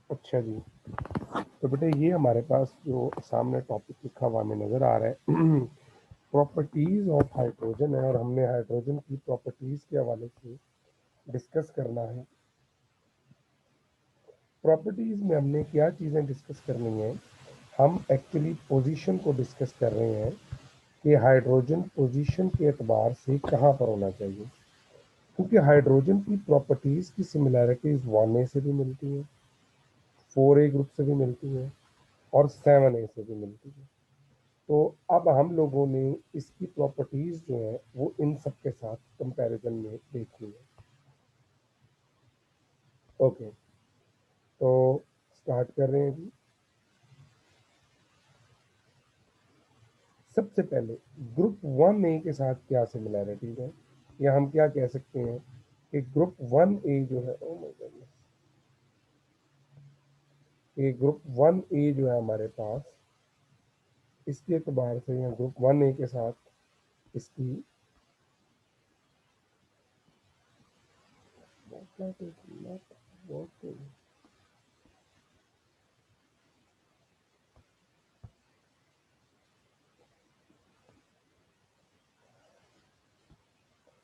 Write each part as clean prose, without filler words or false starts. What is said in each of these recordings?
अच्छा जी, तो बेटे ये हमारे पास जो सामने टॉपिक लिखा हुआ हमें नज़र आ रहा है प्रॉपर्टीज़ ऑफ हाइड्रोजन है, और हमने हाइड्रोजन की प्रॉपर्टीज़ के हवाले से डिस्कस करना है। प्रॉपर्टीज़ में हमने क्या चीज़ें डिस्कस करनी है, हम एक्चुअली पोजीशन को डिस्कस कर रहे हैं कि हाइड्रोजन पोजीशन के एतबार से कहाँ पर होना चाहिए, क्योंकि हाइड्रोजन की प्रॉपर्टीज़ की सिमिलैरिटीज़ 1A से भी मिलती हैं, 4A ग्रुप से भी मिलती हैं और 7A से भी मिलती हैं। तो अब हम लोगों ने इसकी प्रॉपर्टीज़ जो है वो इन सब के साथ कंपैरिजन में देखनी है। ओके, तो स्टार्ट कर रहे हैं जी। सबसे पहले ग्रुप 1A के साथ क्या सिमिलैरिटीज है, या हम क्या कह सकते हैं कि ग्रुप 1A जो है, ओ माय गॉडनेस, ये ग्रुप 1A जो है हमारे पास, इसके एतबार से या ग्रुप 1A के साथ इसकी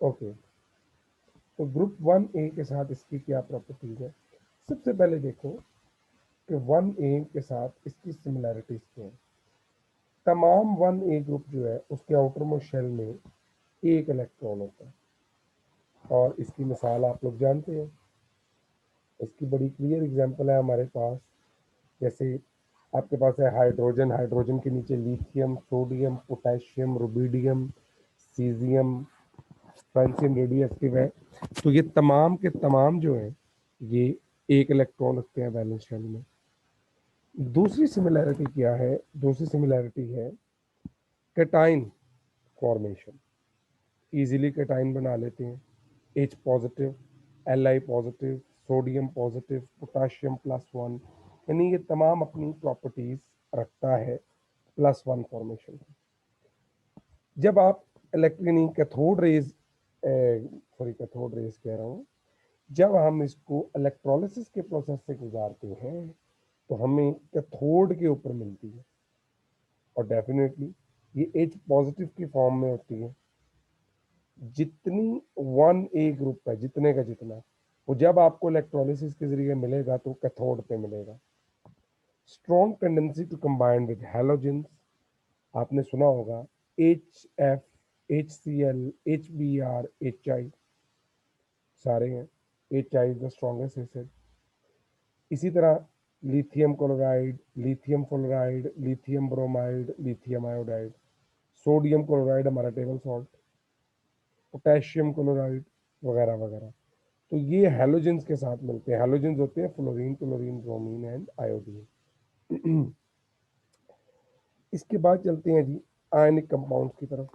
ओके, तो ग्रुप 1A के साथ इसकी क्या प्रॉपर्टीज है। सबसे पहले देखो कि 1A के साथ इसकी सिमिलैरिटीज क्या है। तमाम 1A ग्रुप जो है उसके आउटर मोस्ट शेल में एक इलेक्ट्रॉन होता है, और इसकी मिसाल आप लोग जानते हैं। इसकी बड़ी क्लियर एग्जांपल है हमारे पास, जैसे आपके पास है हाइड्रोजन, हाइड्रोजन के नीचे lithium, sodium, potassium, rubidium, caesium, francium radio active है। तो ये तमाम के तमाम जो है ये एक इलेक्ट्रॉन रखते हैं वैलेंस शेल में। दूसरी सिमिलैरिटी क्या है, दूसरी सिमिलैरिटी है कैटाइन फॉर्मेशन। इजीली कैटाइन बना लेते हैं, H positive, Li positive, sodium positive, potassium +1, यानी ये तमाम अपनी प्रॉपर्टीज रखता है +1 फॉर्मेशन। जब आप electronic cathode rays, sorry cathode rays कह रहा हूँ, जब हम इसको इलेक्ट्रोलिसिस के प्रोसेस से गुजारते हैं तो हमें कैथोड के ऊपर मिलती है, और डेफिनेटली ये H पॉजिटिव की फॉर्म में होती है। जितनी 1A ग्रुप है, जितने का जितना, वो जब आपको इलेक्ट्रोलिसिस के जरिए मिलेगा तो कैथोड पे मिलेगा। Strong tendency to combine with halogens, आपने सुना होगा HF, HCl, HBr, HI सारे हैं। HI is the strongest acid. इसी तरह lithium chloride, lithium fluoride, lithium bromide, lithium iodide, sodium chloride हमारा टेबल सॉल्ट, पोटेशियम क्लोराइड वगैरह वगैरह। तो ये हैलोजेंस के साथ मिलते हैं। हैलोजेंस होते हैं fluorine, chlorine, bromine and iodine. इसके बाद चलते हैं जी आयनिक कंपाउंड्स की तरफ।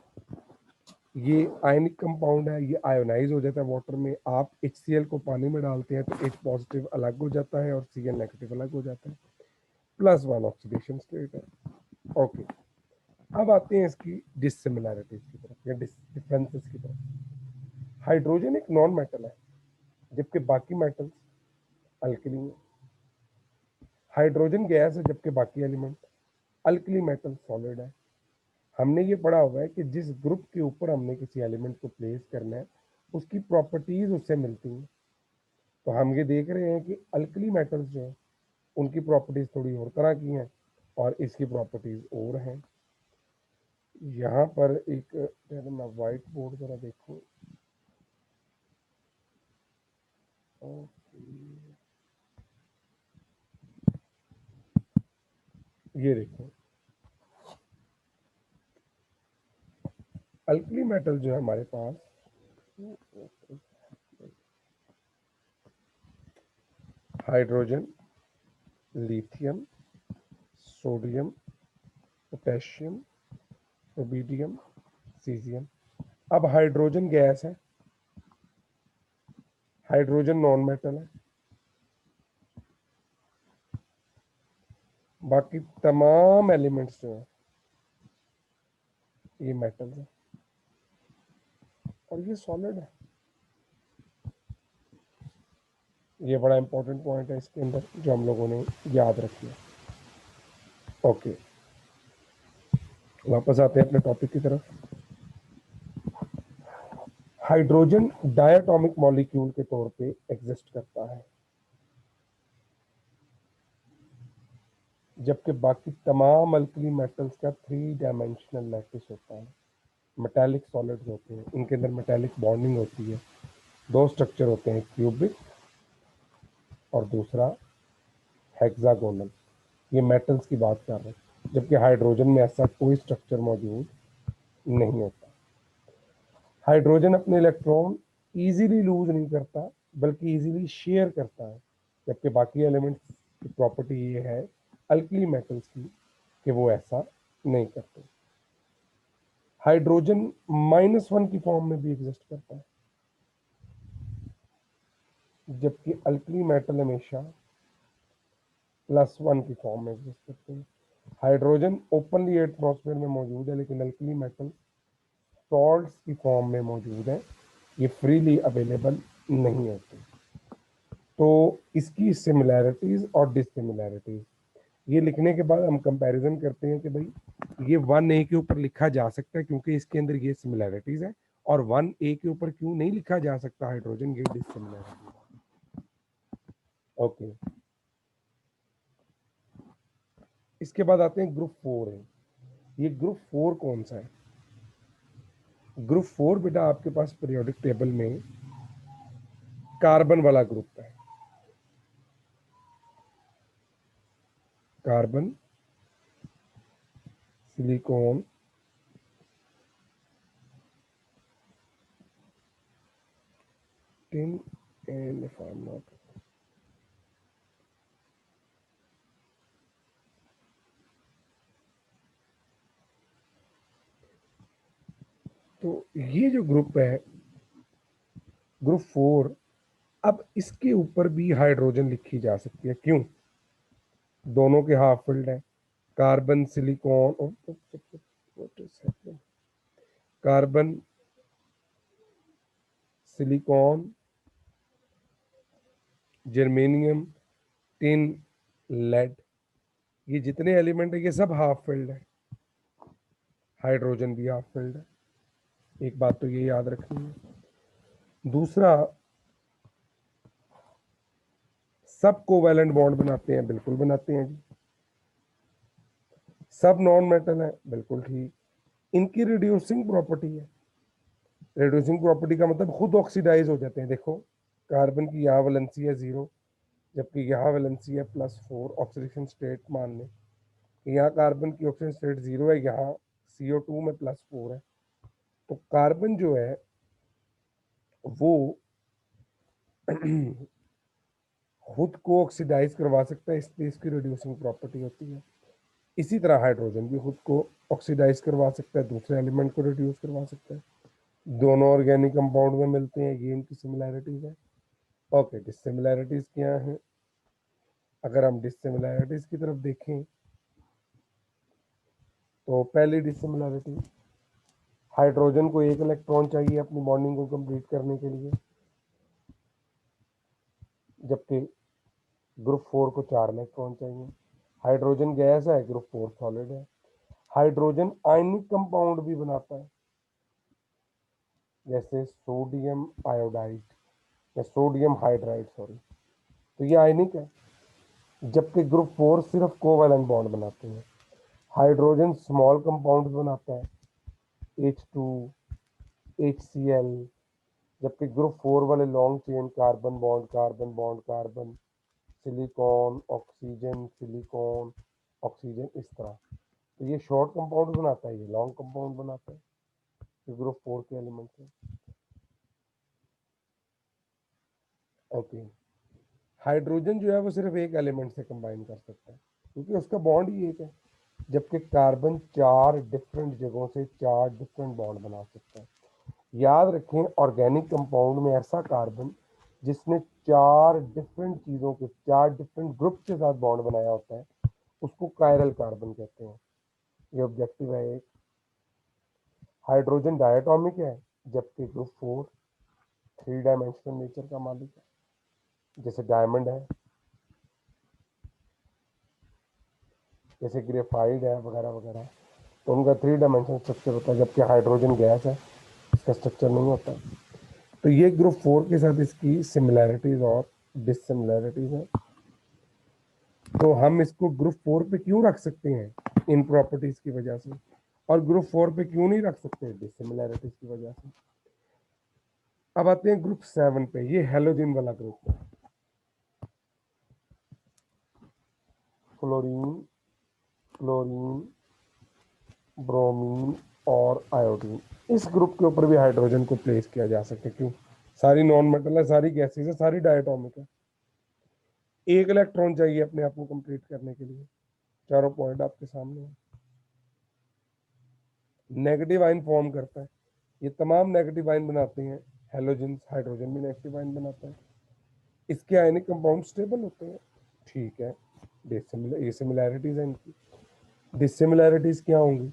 ये आयनिक कंपाउंड है, ये आयोनाइज हो जाता है वाटर में। आप HCl को पानी में डालते हैं तो H पॉजिटिव अलग हो जाता है और Cl नेगेटिव अलग हो जाता है, +1 ऑक्सीडेशन स्टेट है। ओके, अब आते हैं इसकी डिसिमिलैरिटीज की तरफ या डिफरेंसेस की तरफ। हाइड्रोजन एक नॉन मेटल है, जबकि बाकी मेटल्स अल्कली है। हाइड्रोजन गैस है, जबकि बाकी एलिमेंट अल्कली मेटल सॉलिड है। हमने ये पढ़ा हुआ है कि जिस ग्रुप के ऊपर हमने किसी एलिमेंट को प्लेस करना है उसकी प्रॉपर्टीज उससे मिलती हैं। तो हम ये देख रहे हैं कि अल्कली मेटल्स जो हैं उनकी प्रॉपर्टीज थोड़ी और तरह की हैं और इसकी प्रॉपर्टीज और हैं। यहाँ पर एक, मैं वाइट बोर्ड जरा देखूँ। ये देखो, अल्कली मेटल जो है हमारे पास, hydrogen, lithium, sodium, potassium, rubidium, caesium. अब हाइड्रोजन गैस है, हाइड्रोजन नॉन मेटल है, बाकी तमाम एलिमेंट्स जो है ये मेटल है और ये सॉलिड है। ये बड़ा इंपॉर्टेंट पॉइंट है इसके अंदर जो हम लोगों ने याद रखिए। ओके, वापस आते हैं अपने टॉपिक की तरफ। हाइड्रोजन डायटोमिक मॉलिक्यूल के तौर पे एग्जिस्ट करता है, जबकि बाकी तमाम अल्कली मेटल्स का 3 डायमेंशनल लैटिस होता है। मेटालिक सॉलिड्स होते हैं, इनके अंदर मेटालिक बॉन्डिंग होती है। दो स्ट्रक्चर होते हैं, क्यूबिक और दूसरा हेक्सागोनल। ये मेटल्स की बात कर रहे हैं, जबकि हाइड्रोजन में ऐसा कोई स्ट्रक्चर मौजूद नहीं होता। हाइड्रोजन अपने इलेक्ट्रॉन इजीली लूज नहीं करता, बल्कि इजीली शेयर करता है, जबकि बाकी एलिमेंट्स की प्रॉपर्टी ये है अल्कली मेटल्स की कि वो ऐसा नहीं करते। हाइड्रोजन -1 की फॉर्म में भी एग्जिस्ट करता है, जबकि अल्कली मेटल हमेशा +1 की फॉर्म में एग्जिस्ट करते हैं। हाइड्रोजन ओपनली एटमॉस्फेयर में मौजूद है, लेकिन अल्कली मेटल सॉल्ट्स की फॉर्म में मौजूद है, ये फ्रीली अवेलेबल नहीं होते। तो इसकी सिमिलैरिटीज और डिसिमिलैरिटीज ये लिखने के बाद हम कंपैरिजन करते हैं कि भाई ये 1A के ऊपर लिखा जा सकता है क्योंकि इसके अंदर ये सिमिलैरिटीज है, और 1A के ऊपर क्यों नहीं लिखा जा सकता हाइड्रोजन, ये डिसिमिलैरिटीज। ओके, इसके बाद आते हैं ग्रुप 4 है। ये ग्रुप 4 कौन सा है? ग्रुप 4 बेटा आपके पास पीरियोडिक टेबल में कार्बन वाला ग्रुप है। Carbon, silicon, tin, and if I'm not, तो ये जो ग्रुप है ग्रुप 4, अब इसके ऊपर भी हाइड्रोजन लिखी जा सकती है। क्यों? दोनों के हाफ फिल्ड है। Carbon, silicon, carbon, silicon, germanium, tin, lead, ये जितने एलिमेंट है ये सब हाफ फिल्ड है। हाइड्रोजन भी हाफ फिल्ड है। एक बात तो ये याद रखनी है। दूसरा, सब कोवैलेंट बॉन्ड बनाते हैं? बिल्कुल बनाते हैं जी। सब नॉन मेटल है? बिल्कुल ठीक। इनकी रिड्यूसिंग प्रॉपर्टी है। रिड्यूसिंग प्रॉपर्टी का मतलब खुद ऑक्सीडाइज हो जाते हैं। देखो, कार्बन की यहाँ वैलेंसी है 0, जबकि यहाँ वैलेंसी है +4। ऑक्सीडेशन स्टेट मान लें कि यहाँ कार्बन की ऑक्सीजन स्टेट 0 है, यहाँ CO2 में +4 है। तो कार्बन जो है वो खुद को ऑक्सीडाइज करवा सकता है, इसलिए इसकी रिड्यूसिंग प्रॉपर्टी होती है। इसी तरह हाइड्रोजन भी खुद को ऑक्सीडाइज करवा सकता है, दूसरे एलिमेंट को रिड्यूस करवा सकता है। दोनों ऑर्गेनिक कंपाउंड में मिलते हैं, ये इनकी सिमिलैरिटीज है। ओके, डिसिमिलैरिटीज क्या है? अगर हम डिसिमिलैरिटीज की तरफ देखें तो पहली डिसिमिलैरिटी, हाइड्रोजन को 1 इलेक्ट्रॉन चाहिए अपनी बॉन्डिंग को कंप्लीट करने के लिए, जबकि ग्रुप 4 को 4 इलेक्ट्रॉन चाहिए। हाइड्रोजन गैस है, ग्रुप 4 सॉलिड है। हाइड्रोजन आयनिक कंपाउंड भी बनाता है, जैसे सोडियम आयोडाइड या सोडियम हाइड्राइड, सॉरी, तो ये आयनिक है। जबकि ग्रुप 4 सिर्फ कोवैलेंट बॉन्ड बनाते हैं। हाइड्रोजन स्मॉल कंपाउंड बनाता है, H2, HCl, जबकि ग्रुप 4 वाले long chain carbon bond, carbon bond, carbon, silicon, oxygen, silicon, oxygen, इस तरह। तो ये शॉर्ट कंपाउंड बनाता है, ये लॉन्ग कंपाउंड बनाता है, ये ग्रुप 4 के एलिमेंट्स हैं। ओके, हाइड्रोजन जो है वो सिर्फ एक एलिमेंट से कंबाइन कर सकता है क्योंकि उसका बॉन्ड ही एक है, जबकि कार्बन 4 डिफरेंट जगहों से 4 डिफरेंट बॉन्ड बना सकता है। याद रखें, ऑर्गेनिक कंपाउंड में ऐसा कार्बन जिसने 4 डिफरेंट चीज़ों के 4 डिफरेंट ग्रुप के साथ बॉन्ड बनाया होता है, उसको कायरल कार्बन कहते हैं। ये ऑब्जेक्टिव है एक। हाइड्रोजन डायटोमिक है, जबकि ग्रुप 4 3 डायमेंशनल नेचर का मालिक है। जैसे डायमंड है, जैसे ग्रेफाइट है, वगैरह वगैरह, तो उनका 3 डायमेंशनल स्ट्रक्चर होता है, जबकि हाइड्रोजन गैस है, इसका स्ट्रक्चर नहीं होता। तो ये ग्रुप 4 के साथ इसकी सिमिलैरिटीज और डिससिमिलैरिटीज हैं। तो हम इसको ग्रुप 4 पे क्यों रख सकते हैं इन प्रॉपर्टीज की वजह से, और ग्रुप 4 पे क्यों नहीं रख सकते डिससिमिलैरिटीज की वजह से। अब आते हैं ग्रुप 7 पे, ये हेलोजन वाला ग्रुप है। फ्लोरीन, क्लोरीन, ब्रोमीन और आयोडीन, इस ग्रुप के ऊपर भी हाइड्रोजन को प्लेस किया जा सकता है। क्यों? सारी नॉन मेटल है, सारी गैसेज है, सारी डायटोमिक है। एक इलेक्ट्रॉन चाहिए अपने आप को कंप्लीट करने के लिए। चारों पॉइंट आपके सामने है। नेगेटिव आयन फॉर्म करता है, ये तमाम नेगेटिव आयन बनाते हैं। हेलोजन, हाइड्रोजन भी नेगेटिव आयन बनाता है। इसके आयनिक कंपाउंड स्टेबल होते हैं। ठीक है, ये सिमिलैरिटीज है इनकी। डिसिमिलैरिटीज क्या होंगी?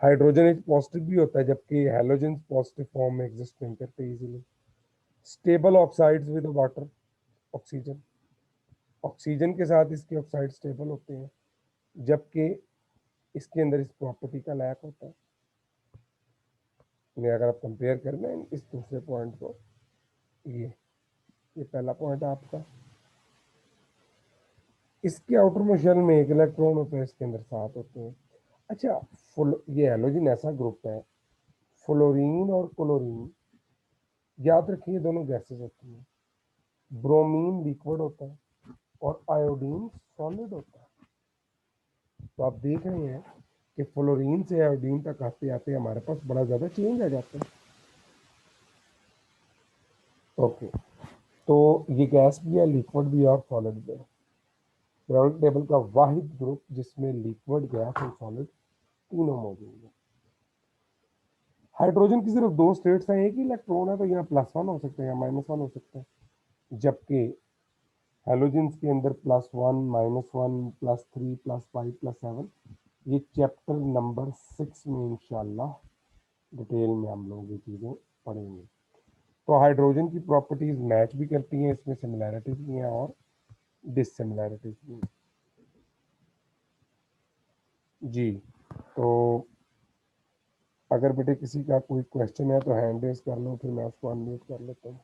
हाइड्रोजन एक पॉजिटिव भी होता है, जबकि हेलोजन पॉजिटिव फॉर्म में एग्जिस्ट नहीं करते easily. Stable oxides with water, oxygen, oxygen के साथ इसके ऑक्साइड स्टेबल होते हैं, जबकि इसके अंदर इस प्रॉपर्टी का लैक होता है। अगर आप कंपेयर करें इस दूसरे पॉइंट को, ये पहला पॉइंट आपका, इसके आउटर मोशन में एक इलेक्ट्रॉन होता है, इसके अंदर 7 होते हैं। अच्छा, ये हेलोजन ऐसा ग्रुप है, फ्लोरीन और क्लोरीन, याद रखिए दोनों गैसेस होती हैं। ब्रोमीन लिक्विड होता है और आयोडीन सॉलिड होता है। तो आप देख रहे हैं कि फ्लोरीन से आयोडीन तक आते आते हमारे पास बड़ा ज़्यादा चेंज आ जाता है। ओके, तो ये गैस भी है, लिक्विड भी है और सॉलिड भी है। पीरियोडिक टेबल का वाहिद ग्रुप जिसमें लिक्विड, गैस और सॉलिड तीनों मौजूद है। हाइड्रोजन की सिर्फ 2 स्टेट्स हैं, एक ही इलेक्ट्रॉन है, तो यहाँ +1 हो सकता है या -1 हो सकता है, जबकि हेलोजन के अंदर +1, -1, +3, +5, +7। ये चैप्टर नंबर 6 में इंशाल्लाह डिटेल में हम लोग ये चीज़ें पढ़ेंगे। तो हाइड्रोजन की प्रॉपर्टीज मैच भी करती हैं, इसमें सिमिलैरिटीज भी हैं और डिससिमिलैरिटीज भी हैं। जी, तो अगर बेटे किसी का कोई क्वेश्चन है तो हैंड रेज कर लो, फिर मैं उसको अनम्यूट कर लेता हूँ।